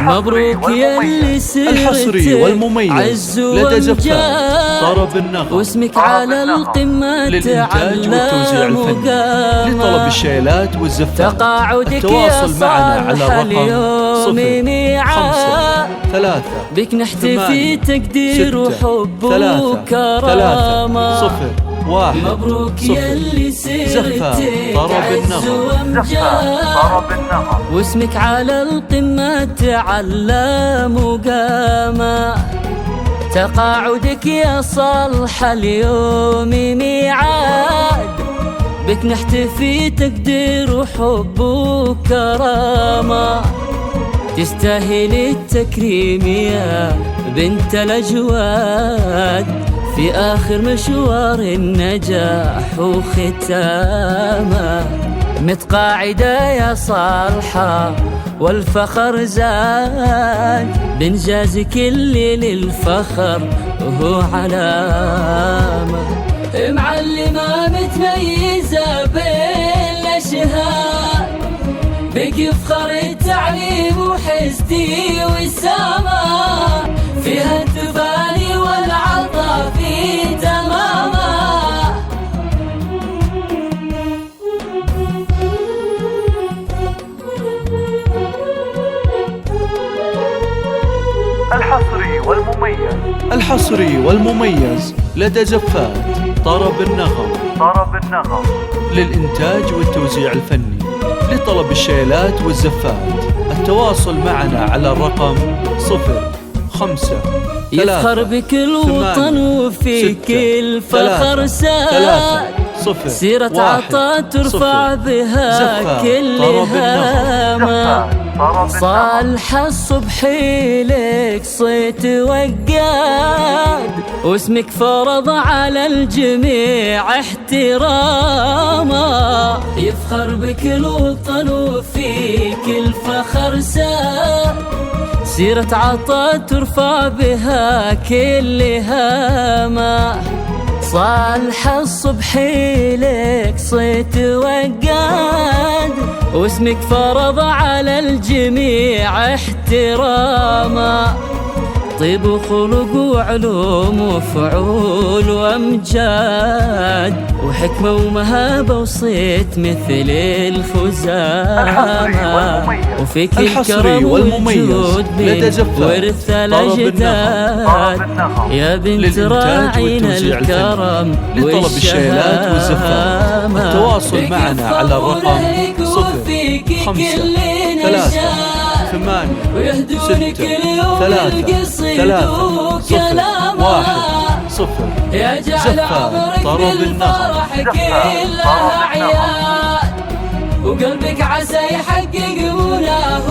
مبروك يا اللي الحصري والمميز لدى زفاف طرب النغم واسمك على القمة للإنتاج والتوزيع الفني. لطلب الشيلات والزفات تقاعدك التواصل معنا على الرقم 053 بك نحتفي تقدير وحب وكرامة. مبروك يا اللي زفاف طرب النغم واسمك على القمة تعلى مقامة. تقاعدك يا صالح اليوم ميعاد بك نحتفي تقدير وحب وكرامة. تستاهل التكريم يا بنت الأجواد في آخر مشوار النجاح وختامه. متقاعدة يا صالحة والفخر زاد بإنجازك اللي للفخر وهو علامة. معلمة متميزة بين الأشهاد بك يفخر التعليم وحسدي وسامة. فيها التفاني والعطا في تمامه. الحصري والمميز لدى زفات طرب النغم للإنتاج والتوزيع الفني. لطلب الشيلات والزفات التواصل معنا على الرقم 053 يفخر بك الوطن وفيك الفخر ساد سيرة عطا ترفع بها كل هامة. صالح الصبحي لك صيت وقاد واسمك فرض على الجميع احتراما. يفخر بك الوطن وفيك الفخر ساد سيرة عطا ترفع بها كل هامة. صالح الصبحي لك صيت وقاد واسمك فرض على الجميع احتراما. طيب وخلق وعلوم وفعول وامجاد وحكمة ومهابة وصيت مثل الخزامة. وفيك الكرم والجود من ورث الأجداد يا بنت راعينا الكرم لطلب الشيلات والزفات التواصل معنا على الرقم 053 يا جعل عمرك بالفرح كلها عياد وقلبك عسى يحقق مناه